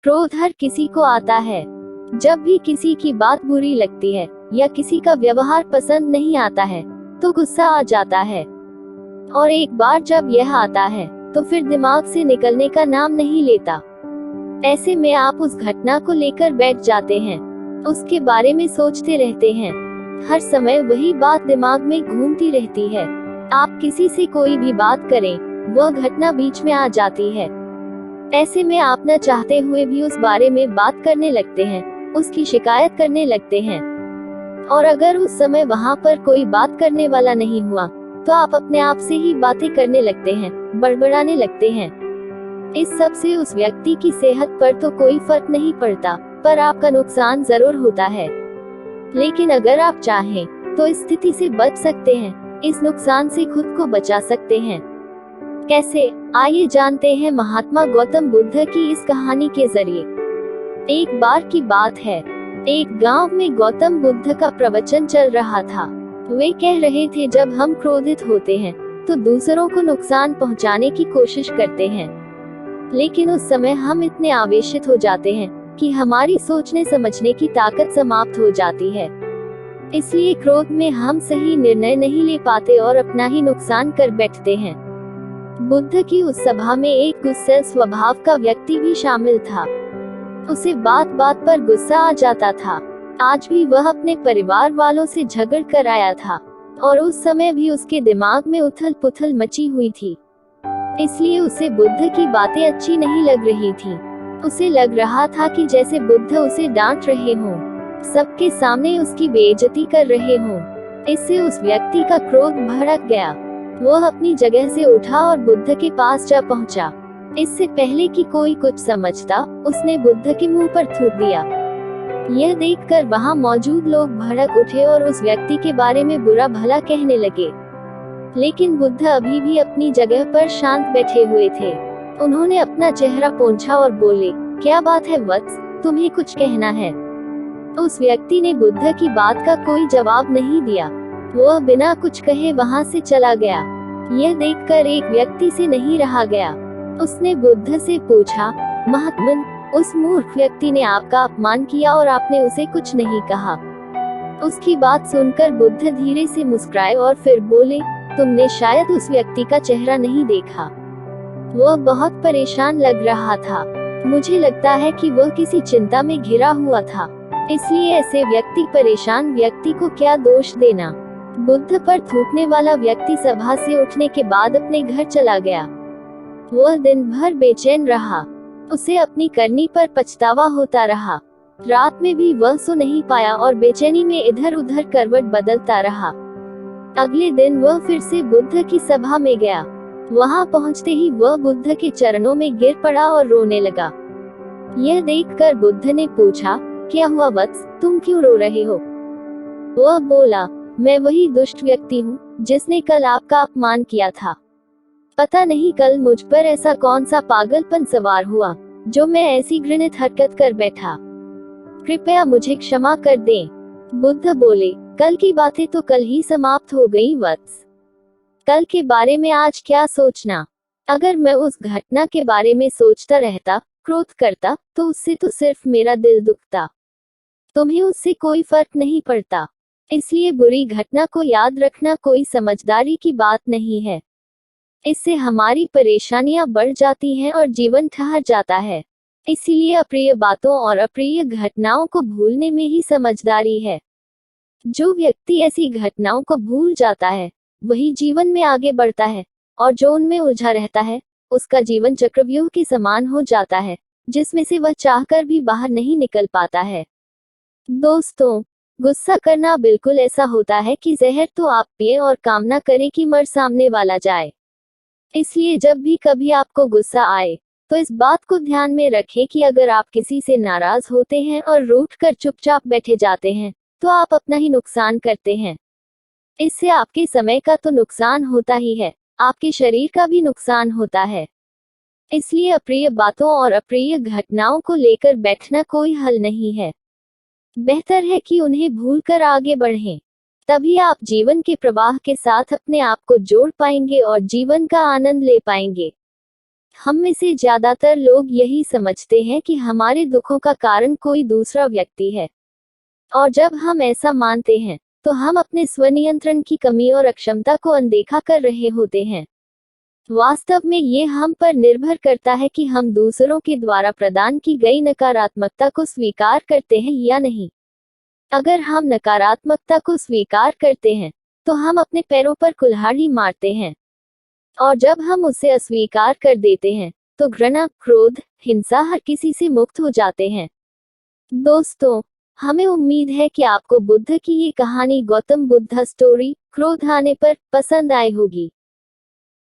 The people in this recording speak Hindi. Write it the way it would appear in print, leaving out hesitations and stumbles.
क्रोध हर किसी को आता है। जब भी किसी की बात बुरी लगती है या किसी का व्यवहार पसंद नहीं आता है तो गुस्सा आ जाता है, और एक बार जब यह आता है तो फिर दिमाग से निकलने का नाम नहीं लेता। ऐसे में आप उस घटना को लेकर बैठ जाते हैं, उसके बारे में सोचते रहते हैं। हर समय वही बात दिमाग में घूमती रहती है। आप किसी से कोई भी बात करें, वह घटना बीच में आ जाती है। ऐसे में आप न चाहते हुए भी उस बारे में बात करने लगते हैं, उसकी शिकायत करने लगते हैं। और अगर उस समय वहाँ पर कोई बात करने वाला नहीं हुआ तो आप अपने आप से ही बातें करने लगते हैं, बड़बड़ाने लगते हैं। इस सब से उस व्यक्ति की सेहत पर तो कोई फर्क नहीं पड़ता, पर आपका नुकसान जरूर होता है। लेकिन अगर आप चाहें तो इस स्थिति से बच सकते हैं, इस नुकसान से खुद को बचा सकते हैं। कैसे, आइए जानते हैं महात्मा गौतम बुद्ध की इस कहानी के जरिए। एक बार की बात है, एक गांव में गौतम बुद्ध का प्रवचन चल रहा था। वे कह रहे थे, जब हम क्रोधित होते हैं तो दूसरों को नुकसान पहुंचाने की कोशिश करते हैं, लेकिन उस समय हम इतने आवेशित हो जाते हैं कि हमारी सोचने समझने की ताकत समाप्त हो जाती है। इसलिए क्रोध में हम सही निर्णय नहीं ले पाते और अपना ही नुकसान कर बैठते हैं। बुद्ध की उस सभा में एक गुस्सैल स्वभाव का व्यक्ति भी शामिल था। उसे बात बात पर गुस्सा आ जाता था। आज भी वह अपने परिवार वालों से झगड़ कर आया था, और उस समय भी उसके दिमाग में उथल पुथल मची हुई थी। इसलिए उसे बुद्ध की बातें अच्छी नहीं लग रही थी। उसे लग रहा था कि जैसे बुद्ध उसे डांट रहे हों, सबके सामने उसकी बेइज्जती कर रहे हों। इससे उस व्यक्ति का क्रोध भड़क गया। वह अपनी जगह से उठा और बुद्ध के पास जा पहुंचा। इससे पहले कि कोई कुछ समझता, उसने बुद्ध के मुंह पर थूक दिया। यह देखकर वहां मौजूद लोग भड़क उठे और उस व्यक्ति के बारे में बुरा भला कहने लगे। लेकिन बुद्ध अभी भी अपनी जगह पर शांत बैठे हुए थे। उन्होंने अपना चेहरा पोंछा और बोले, क्या बात है वत्स, तुम्हें कुछ कहना है? उस व्यक्ति ने बुद्ध की बात का कोई जवाब नहीं दिया। वह बिना कुछ कहे वहां से चला गया। यह देखकर एक व्यक्ति से नहीं रहा गया। उसने बुद्ध से पूछा, महात्मन, उस मूर्ख व्यक्ति ने आपका अपमान किया और आपने उसे कुछ नहीं कहा। उसकी बात सुनकर बुद्ध धीरे से मुस्कुराए और फिर बोले, तुमने शायद उस व्यक्ति का चेहरा नहीं देखा। वह बहुत परेशान लग रहा था। मुझे लगता है कि वह किसी चिंता में घिरा हुआ था। इसलिए ऐसे परेशान व्यक्ति को क्या दोष देना। बुद्ध पर थूकने वाला व्यक्ति सभा से उठने के बाद अपने घर चला गया। वह दिन भर बेचैन रहा। उसे अपनी करनी पर पछतावा होता रहा। रात में भी वह सो नहीं पाया और बेचैनी में इधर उधर करवट बदलता रहा। अगले दिन वह फिर से बुद्ध की सभा में गया। वहां पहुंचते ही वह बुद्ध के चरणों में गिर पड़ा और रोने लगा। यह देखकर बुद्ध ने पूछा, क्या हुआ वत्स, तुम क्यों रो रहे हो? वह बोला, मैं वही दुष्ट व्यक्ति हूँ जिसने कल आपका अपमान किया था। पता नहीं कल मुझ पर ऐसा कौन सा पागलपन सवार हुआ जो मैं ऐसी घृणित हरकत कर बैठा। कृपया मुझे क्षमा कर दें। बुद्ध बोले, कल की बातें तो कल ही समाप्त हो गई वत्स। कल के बारे में आज क्या सोचना। अगर मैं उस घटना के बारे में सोचता रहता, क्रोध करता, तो उससे तो सिर्फ मेरा दिल दुखता। तुम्हें उससे कोई फर्क नहीं पड़ता। इसलिए बुरी घटना को याद रखना कोई समझदारी की बात नहीं है। इससे हमारी परेशानियां बढ़ जाती हैं और जीवन ठहर जाता है। इसीलिए अप्रिय बातों और अप्रिय घटनाओं को भूलने में ही समझदारी है। जो व्यक्ति ऐसी घटनाओं को भूल जाता है वही जीवन में आगे बढ़ता है, और जो उनमें उलझा रहता है उसका जीवन चक्रव्यूह के समान हो जाता है, जिसमें से वह चाहकर भी बाहर नहीं निकल पाता है। दोस्तों, गुस्सा करना बिल्कुल ऐसा होता है कि जहर तो आप पिए और कामना करें कि मर सामने वाला जाए। इसलिए जब भी कभी आपको गुस्सा आए तो इस बात को ध्यान में रखें कि अगर आप किसी से नाराज होते हैं और रूठकर चुपचाप बैठे जाते हैं तो आप अपना ही नुकसान करते हैं। इससे आपके समय का तो नुकसान होता ही है, आपके शरीर का भी नुकसान होता है। इसलिए अप्रिय बातों और अप्रिय घटनाओं को लेकर बैठना कोई हल नहीं है। बेहतर है कि उन्हें भूलकर आगे बढ़ें। तभी आप जीवन के प्रवाह के साथ अपने आप को जोड़ पाएंगे और जीवन का आनंद ले पाएंगे। हम में से ज्यादातर लोग यही समझते हैं कि हमारे दुखों का कारण कोई दूसरा व्यक्ति है, और जब हम ऐसा मानते हैं तो हम अपने स्वनियंत्रण की कमी और अक्षमता को अनदेखा कर रहे होते हैं। वास्तव में ये हम पर निर्भर करता है कि हम दूसरों के द्वारा प्रदान की गई नकारात्मकता को स्वीकार करते हैं या नहीं। अगर हम नकारात्मकता को स्वीकार करते हैं तो हम अपने पैरों पर कुल्हाड़ी मारते हैं, और जब हम उसे अस्वीकार कर देते हैं तो घृणा, क्रोध, हिंसा हर किसी से मुक्त हो जाते हैं। दोस्तों, हमें उम्मीद है कि आपको बुद्ध की ये कहानी, गौतम बुद्धा स्टोरी, क्रोध आने पर, पसंद आई होगी।